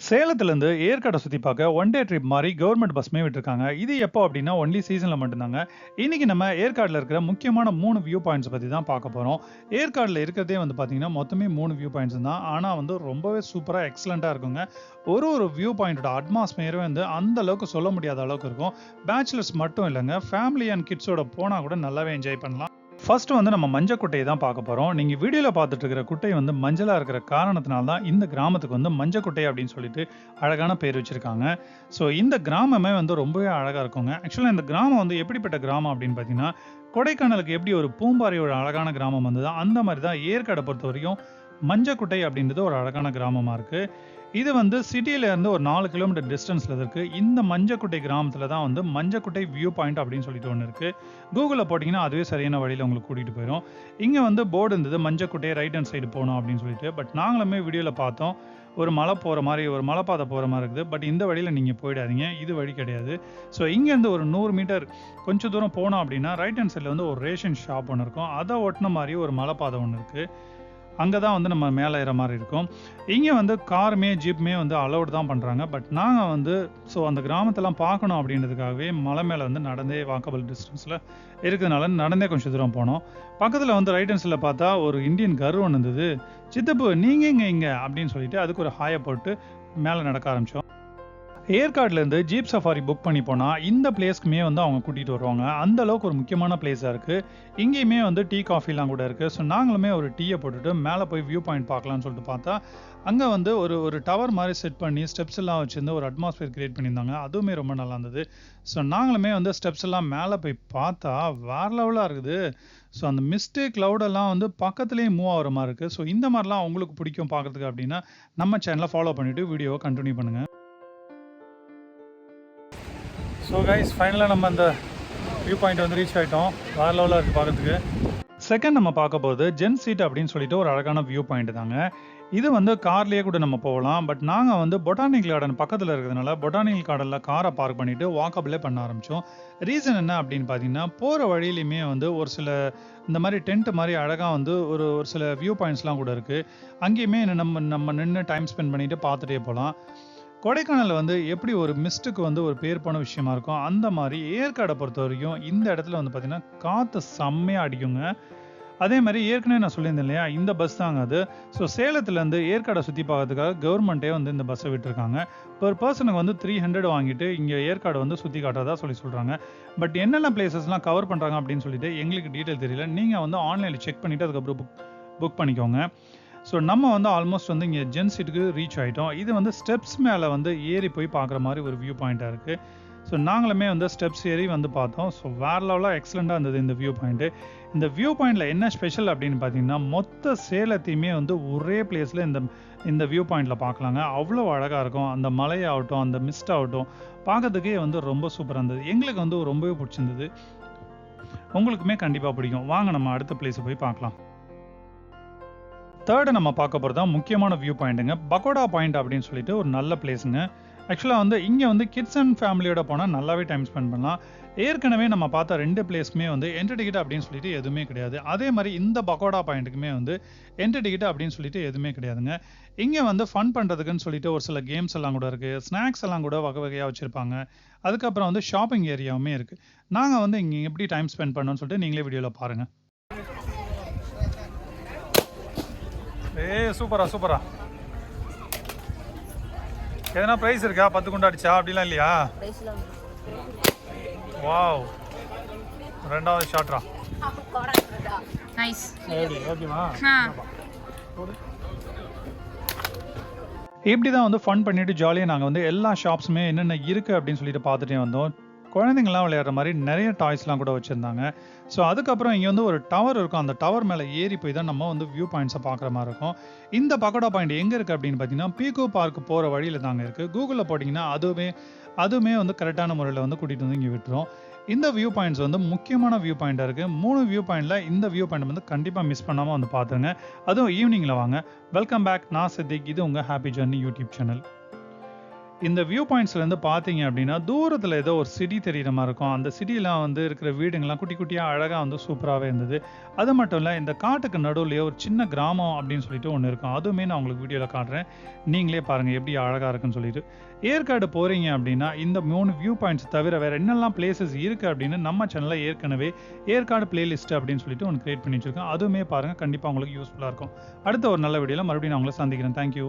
சேலத்துலேருந்து ஏற்காடை சுத்தி பார்க்க one day trip மாரி கவர்மெண்ட் பஸ்மே விட்டுருக்காங்க. இது எப்போ அப்டின்னா, ஒன்லி சீசன்ல மட்டும்தாங்க. இன்னைக்கு நம்ம ஏற்காடுல இருக்கிற முக்கியமான 3 வியூ பாயிண்ட்ஸ் பத்தி தான் பார்க்க போறோம். ஏற்காடுல இருக்கிறதே வந்து பார்த்தீங்கன்னா, மொத்தமே 3 வியூ பாயிண்ட்ஸ் தான். ஆனா வந்து ரொம்பவே சூப்பரா, எக்ஸலென்ட்டா இருக்குங்க. ஒரு வியூ பாயிண்டோட அட்மாஸ்பியரே வந்து அந்த அளவுக்கு சொல்ல முடியாத அளவுக்கு இருக்கும். பேச்சுலர்ஸ் மட்டும் இல்லங்க, ஃபேமிலி அண்ட் கிட்ஸோட போனா கூட நல்லாவே என்ஜாய் பண்ணலாம். ஃபர்ஸ்ட் வந்து நம்ம மஞ்சக்குட்டையை தான் பார்க்க போறோம். நீங்க வீடியோல பார்த்துட்டு இருக்கிற குட்டை வந்து மஞ்சளா இருக்கிற காரணத்தினால தான் இந்த கிராமத்துக்கு வந்து மஞ்சக்குட்டை அப்படின்னு சொல்லிட்டு அழகான பேர் வச்சிருக்காங்க. ஸோ இந்த கிராமமே வந்து ரொம்பவே அழகா இருக்குங்க. ஆக்சுவலா இந்த கிராமம் வந்து எப்படிப்பட்ட கிராமம் அப்படின்னு பார்த்தீங்கன்னா, கொடைக்கானலுக்கு எப்படி ஒரு பூம்பாறையோட அழகான கிராமம் வந்ததோ, அந்த மாதிரி தான் ஏற்காடை பொறுத்தவரைக்கும் மஞ்சக்குட்டை அப்படின்றது ஒரு அழகான கிராமமா இருக்கு. இது வந்து சிட்டியில இருந்து ஒரு 4 கிலோமீட்டர் டிஸ்டன்ஸ்ல இருக்கு. இந்த மஞ்சக்குட்டை கிராமத்துல தான் வந்து மஞ்சக்குட்டை வியூ பாயிண்ட் அப்படின்னு சொல்லிட்டு ஒண்ணு இருக்கு. கூகுள்ல போட்டீங்கன்னா அதுவே சரியான வழியில உங்களுக்கு கூட்டிட்டு போயிரும். இங்க வந்து போர்டு இருந்தது மஞ்சக்குட்டை ரைட் ஹேண்ட் சைடு போணும் அப்படின்னு சொல்லிட்டு. பட் நாங்களுமே வீடியோல பார்த்தோம். ஒரு மலை போற மாரி, ஒரு மலைப்பாதை போற மாரி இருக்குது. பட் இந்த வழியில நீங்க போயிடாதீங்க. இது வழி கிடையாது. ஸோ இங்கேருந்து ஒரு 100 மீட்டர் கொஞ்சம் தூரம் போனோம் அப்படின்னா, ரைட் ஹேண்ட் சைடுல வந்து ஒரு ரேஷன் ஷாப் ஒண்ணு இருக்கும். அத ஒட்டுன மாரி ஒரு மலைப்பாதை ஒண்ணு இருக்கு. அங்க தான் வந்து நம்ம மேல ஏற மாரி இருக்கும். இங்க வந்து காருமே, ஜீப்புமே வந்து அலோவ்ட் தான் பண்றாங்க. பட் நாங்க வந்து அந்த கிராமத்தெல்லாம் பார்க்கணும் அப்படின்றதுக்காகவே மலை மேல வந்து நடந்தே வாக்கபிள் டிஸ்டன்ஸ்ல இருக்கிறதுனால நடந்தே கொஞ்சம் தூரம் போனோம். பக்கத்துல வந்து ரைட் ஹேண்ட் சைடுல பார்த்தா ஒரு இந்தியன் கர் ஒண்ணு இருந்தது. "சித்தப்பு நீங்க எங்க இங்க?" அப்படின்னு சொல்லிட்டு அதுக்கு ஒரு ஹாய போட்டு மேல நடக்க ஆரம்பிச்சோம். ஏற்காடுலேருந்து ஜீப் சஃபாரி புக் பண்ணி போனால் இந்த பிளேஸ்க்குமே வந்து அவங்க கூட்டிகிட்டு வருவாங்க. அந்த அளவுக்கு ஒரு முக்கியமான பிளேஸாக இருக்குது. இங்கேயுமே வந்து டீ காஃபிலாம் கூட இருக்குது. ஸோ நாங்களுமே ஒரு டீயை போட்டுட்டு மேலே போய் வியூ பாயிண்ட் பார்க்கலாம்னு சொல்லிட்டு பார்த்தா, அங்கே வந்து ஒரு டவர் மாதிரி செட் பண்ணி ஸ்டெப்ஸ் எல்லாம் வச்சுருந்து ஒரு அட்மாஸ்பியர் கிரியேட் பண்ணியிருந்தாங்க. அதுவுமே ரொம்ப நல்லா இருந்தது. ஸோ நாங்களுமே வந்து ஸ்டெப்ஸ் எல்லாம் மேலே போய் பார்த்தா வேற லெவலாக இருக்குது. ஸோ அந்த மிஸ்டே க்ளவுடெல்லாம் வந்து பக்கத்துலேயே மூவ் ஆகிற மாதிரி இருக்குது. ஸோ இந்த மாதிரிலாம் உங்களுக்கு பிடிக்கும் பார்க்குறதுக்கு அப்படின்னா, நம்ம சேனலை ஃபாலோ பண்ணிவிட்டு வீடியோவை கண்டினியூ பண்ணுங்கள். ஸோ கைஸ், ஃபைனலாக நம்ம அந்த வியூ பாயிண்ட் வந்து ரீச் ஆகிட்டோம். வேற லெவலாக இருக்குது பார்க்கறதுக்கு. செகண்ட் நம்ம பார்க்க போகிறது ஜென் சீட் அப்படின்னு சொல்லிட்டு ஒரு அழகான வியூ பாயிண்ட் தாங்க. இது வந்து கார்லேயே கூட நம்ம போகலாம். பட் நாங்கள் வந்து பொட்டானிக்கல் கார்டன் பக்கத்தில் இருக்கிறதுனால பொட்டானிக்கல் கார்டனில் காரை பார்க் பண்ணிவிட்டு வாக்கபிளே பண்ண ஆரம்பித்தோம். ரீசன் என்ன அப்படின்னு பார்த்தீங்கன்னா, போகிற வழியிலையுமே வந்து ஒரு சில இந்த மாதிரி டென்ட் மாதிரி அழகாக வந்து ஒரு ஒரு சில வியூ பாயிண்ட்ஸ்லாம் கூட இருக்குது. அங்கேயுமே நம்ம நின்று டைம் ஸ்பெண்ட் பண்ணிவிட்டு பார்த்துட்டே போகலாம். கொடைக்கானல் வந்து எப்படி ஒரு மிஸ்ட்டுக்கு வந்து ஒரு பேர் போன விஷயமா இருக்கும், அந்த மாதிரி ஏற்காடை பொறுத்த வரைக்கும் இந்த இடத்துல வந்து பார்த்தீங்கன்னா காற்று செம்மையாக அடிக்குங்க. அதே மாதிரி ஏற்கனவே நான் சொல்லியிருந்தேன் இல்லையா, இந்த பஸ் தாங்க அது. ஸோ சேலத்துலேருந்து ஏற்காடை சுற்றி பார்க்கறதுக்காக கவர்மெண்ட்டே வந்து இந்த பஸ்ஸை விட்டுருக்காங்க. ஒரு பர்சனுக்கு வந்து 300 வாங்கிட்டு இங்கே ஏற்காடு வந்து சுற்றி காட்டுறதா சொல்கிறாங்க. பட் என்னென்ன பிளேசஸ்லாம் கவர் பண்ணுறாங்க அப்படின்னு சொல்லிட்டு எங்களுக்கு டீட்டெயில் தெரியல. நீங்கள் வந்து ஆன்லைனில் செக் பண்ணிவிட்டு அதுக்கப்புறம் புக் பண்ணிக்கோங்க. ஸோ நம்ம வந்து ஆல்மோஸ்ட் வந்து இங்கே ஜென் சீட்டுக்கு ரீச் ஆகிட்டோம். இது வந்து ஸ்டெப்ஸ் மேலே வந்து ஏறி போய் பார்க்குற மாதிரி ஒரு வியூ பாயிண்ட்டாக இருக்குது. ஸோ நாங்களுமே வந்து ஸ்டெப்ஸ் ஏறி வந்து பார்த்தோம். ஸோ வேற லெவலாக எக்ஸலண்ட்டாக இருந்தது இந்த வியூ பாயிண்ட்டு. இந்த வியூ பாயிண்டில் என்ன ஸ்பெஷல் அப்படின்னு பார்த்தீங்கன்னா, மொத்த சேலத்தையுமே வந்து ஒரே பிளேஸில் இந்த வியூ பாயிண்டில் பார்க்கலாங்க. அவ்வளோ அழகாக இருக்கும். அந்த மலையாகட்டும், அந்த மிஸ்ட் ஆகட்டும், பார்க்கறதுக்கே வந்து ரொம்ப சூப்பராக இருந்தது. எங்களுக்கு வந்து ரொம்பவே பிடிச்சிருந்தது. உங்களுக்குமே கண்டிப்பாக பிடிக்கும். வாங்க நம்ம அடுத்த பிளேஸை போய் பார்க்கலாம். தேர்டு நம்ம பார்க்க போகிறது தான் முக்கியமான வியூ பாயிண்ட்டுங்க. பகோடா பாயிண்ட் அப்படின்னு சொல்லிட்டு ஒரு நல்ல பிளேஸுங்க. ஆக்சுவலாக வந்து இங்கே வந்து கிட்ஸ் அண்ட் ஃபேமிலியோட போனால் நல்லாவே டைம் ஸ்பெண்ட் பண்ணலாம். ஏற்கனவே நம்ம பார்த்த 2 பிளேஸ்க்குமே வந்து என்ட்ரி டிக்கெட் அப்படின்னு சொல்லிட்டு எதுவுமே கிடையாது. அதே மாதிரி இந்த பகோடா பாயிண்ட்டுக்குமே வந்து என்ட்ரி டிக்கெட் அப்படின்னு சொல்லிட்டு எதுவுமே கிடையாதுங்க. இங்கே வந்து ஃபன் பண்ணுறதுக்குன்னு சொல்லிட்டு ஒரு சில கேம்ஸ் எல்லாம் கூட இருக்குது. ஸ்நாக்ஸ் எல்லாம் கூட வகை வகையாக வச்சுருப்பாங்க. அதுக்கப்புறம் வந்து ஷாப்பிங் ஏரியாவுமே இருக்குது. நாங்கள் வந்து இங்கே எப்படி டைம் ஸ்பெண்ட் பண்ணோம்னு சொல்லிட்டு நீங்களே வீடியோவில் பாருங்கள். சூப்பரா எதனா பிரைஸ் இருக்கா? 10 குண்டா அடிச்சா அப்படிலாம் இல்லையா? வாவ், ரெண்டாவது ஷாட்ரா. நைஸ். ஓகேவா? இப்படி தான் வந்து ஃபன் பண்ணிட்டு ஜாலியாக நாங்கள் வந்து எல்லா ஷாப்ஸுமே என்னென்ன இருக்குது அப்படின்னு சொல்லிட்டு பார்த்துட்டே வந்தோம். குழந்தைங்கள்லாம் விளையாடுற மாதிரி நிறைய டாய்ஸ்லாம் கூட வச்சுருந்தாங்க. ஸோ அதுக்கப்புறம் இங்கே வந்து ஒரு டவர் இருக்கும். அந்த டவர் மேலே ஏறி போய் தான் நம்ம வந்து வியூ பாயிண்ட்ஸை பார்க்குற மாதிரி இருக்கும். இந்த பகோடா பாயிண்ட் எங்கே இருக்குது அப்படின்னு பார்த்தீங்கன்னா, பீகோ பார்க் போகிற வழியில் தாங்க இருக்குது. கூகுளில் போட்டிங்கன்னா அதுவுமே வந்து கரெக்டான முறையில் வந்து கூட்டிகிட்டு வந்து இங்கே விட்டுரும். இந்த வியூ பாயிண்ட்ஸ் வந்து முக்கியமான வியூ பாயிண்ட்டாக இருக்குது. 3 வியூ பாயிண்டில் இந்த வியூ பாயிண்ட் வந்து கண்டிப்பாக மிஸ் பண்ணாமல் வந்து பார்த்துருங்க. அதுவும் ஈவினிங்கில் வாங்க. Welcome back. நான் சித்திக். இது உங்கள் ஹாப்பி ஜர்னி யூடியூப் சேனல். இந்த வியூ பாயிண்ட்ஸ்லேருந்து பார்த்தீங்க அப்படின்னா, தூரத்தில ஏதோ ஒரு சிட்டி தெரியிற மாரி இருக்கும். அந்த சிட்டிலாம் வந்து இருக்கிற வீடுங்கலாம் குட்டி குட்டியா அழகா வந்து சூப்பராவே இருந்தது. அது மட்டும் இல்ல, இந்த காட்டுக்கு நடுவுலயே ஒரு சின்ன கிராமம் அப்படின்னு சொல்லிட்டு ஒண்ணு இருக்கும். அதுவுமே நான் உங்களுக்கு வீடியோல காட்டுறேன். நீங்களே பாருங்க எப்படி அழகா இருக்குன்னு சொல்லிட்டு. ஏற்காடு போறீங்க அப்படின்னா, இந்த 3 வியூ பாயிண்ட்ஸ் தவிர வேற என்னெல்லாம் பிளேஸஸ் இருக்கு அப்படின்னு நம்ம சேனல்ல ஏற்கனவே ஏற்காடு பிளேலிஸ்ட் அப்படின்னு சொல்லிட்டு ஒண்ணு கிரியேட் பண்ணி வச்சிருக்கேன். அதுவுமே பாருங்க. கண்டிப்பா உங்களுக்கு யூஸ்ஃபுல்லா இருக்கும். அடுத்த ஒரு நல்ல வீடியோல மறுபடியும் நான் உங்கள சந்திக்கிறேன். Thank you.